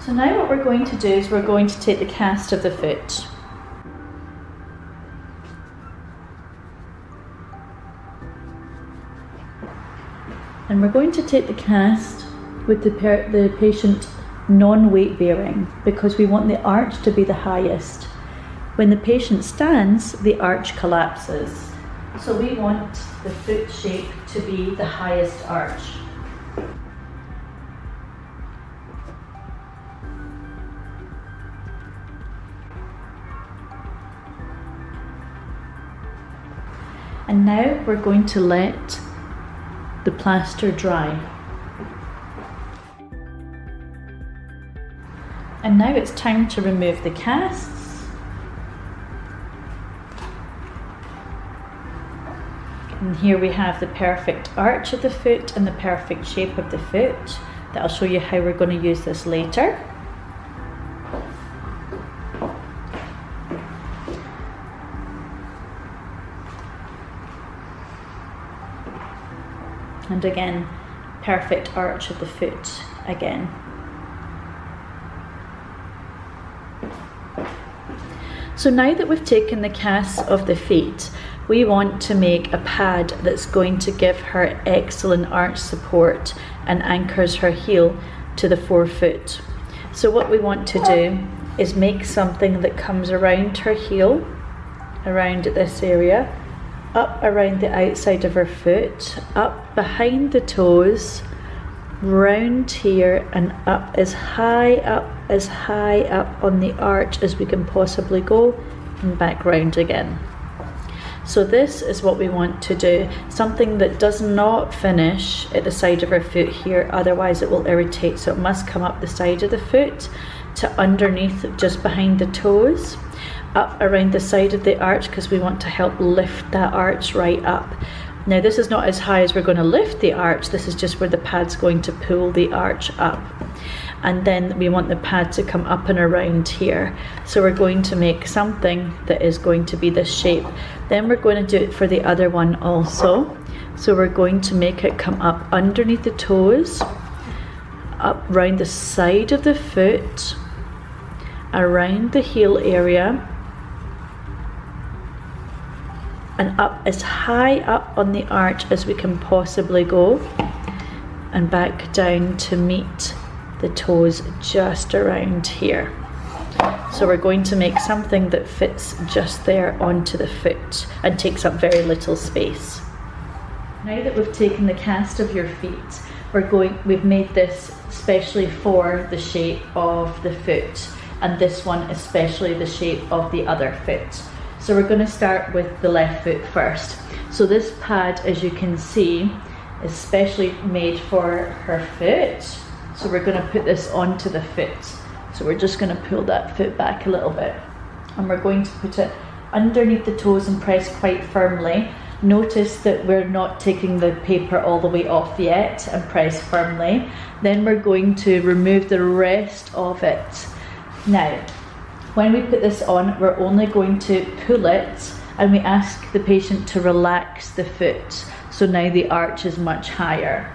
So now what we're going to do is we're going to take the cast of the foot. And we're going to take the cast with the patient non-weight bearing, because we want the arch to be the highest. When the patient stands, the arch collapses. So we want the foot shape to be the highest arch. And now we're going to let the plaster dry. And now it's time to remove the casts. And here we have the perfect arch of the foot and the perfect shape of the foot. That I'll show you how we're going to use this later. And again, perfect arch of the foot again. So now that we've taken the casts of the feet, we want to make a pad that's going to give her excellent arch support and anchors her heel to the forefoot. So what we want to do is make something that comes around her heel, around this area, up around the outside of her foot, up behind the toes, round here and up as high up on the arch as we can possibly go, and back round again. So this is what we want to do, something that does not finish at the side of her foot here, otherwise it will irritate. So it must come up the side of the foot to underneath, just behind the toes, up around the side of the arch, because we want to help lift that arch right up. Now this is not as high as we're going to lift the arch, this is just where the pad's going to pull the arch up. And then we want the pad to come up and around here. So we're going to make something that is going to be this shape. Then we're going to do it for the other one also. So we're going to make it come up underneath the toes, up round the side of the foot, around the heel area, and up as high up on the arch as we can possibly go, and back down to meet the toes just around here. So we're going to make something that fits just there onto the foot and takes up very little space. Now that we've taken the cast of your feet, we've made this especially for the shape of the foot, and this one especially the shape of the other foot. So we're going to start with the left foot first. So this pad, as you can see, is specially made for her foot. So we're going to put this onto the foot. So we're just going to pull that foot back a little bit. And we're going to put it underneath the toes and press quite firmly. Notice that we're not taking the paper all the way off yet, and press firmly. Then we're going to remove the rest of it. Now, when we put this on, we're only going to pull it, and we ask the patient to relax the foot. So now the arch is much higher.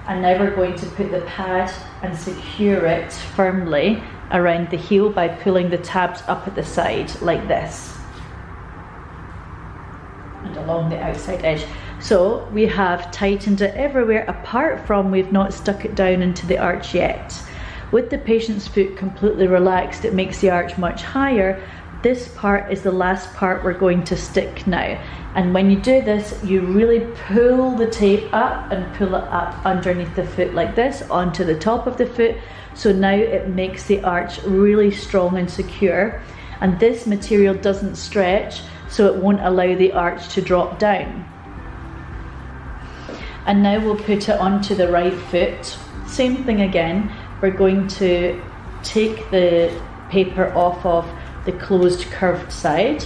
And now we're going to put the pad and secure it firmly around the heel by pulling the tabs up at the side like this, and along the outside edge. So we have tightened it everywhere apart from we've not stuck it down into the arch yet. With the patient's foot completely relaxed, it makes the arch much higher. This part is the last part we're going to stick now. And when you do this, you really pull the tape up and pull it up underneath the foot like this onto the top of the foot. So now it makes the arch really strong and secure. And this material doesn't stretch, so it won't allow the arch to drop down. And now we'll put it onto the right foot. Same thing again. We're going to take the paper off of the closed curved side,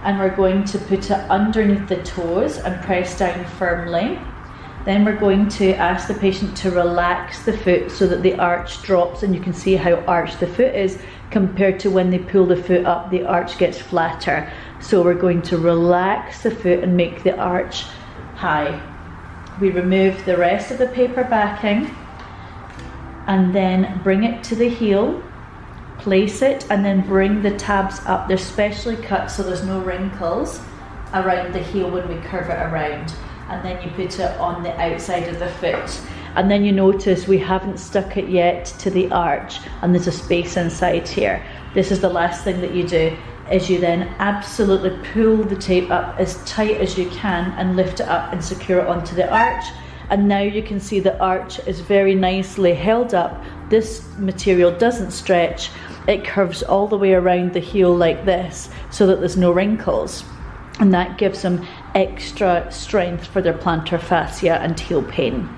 and we're going to put it underneath the toes and press down firmly. Then we're going to ask the patient to relax the foot so that the arch drops, and you can see how arched the foot is compared to when they pull the foot up, the arch gets flatter. So we're going to relax the foot and make the arch high. We remove the rest of the paper backing, and then bring it to the heel, place it, and then bring the tabs up. They're specially cut so there's no wrinkles around the heel when we curve it around, and then you put it on the outside of the foot. And then you notice we haven't stuck it yet to the arch, and there's a space inside here. This is the last thing that you do, is you then absolutely pull the tape up as tight as you can and lift it up and secure it onto the arch. And now you can see the arch is very nicely held up. This material doesn't stretch. It curves all the way around the heel like this so that there's no wrinkles. And that gives them extra strength for their plantar fascia and heel pain.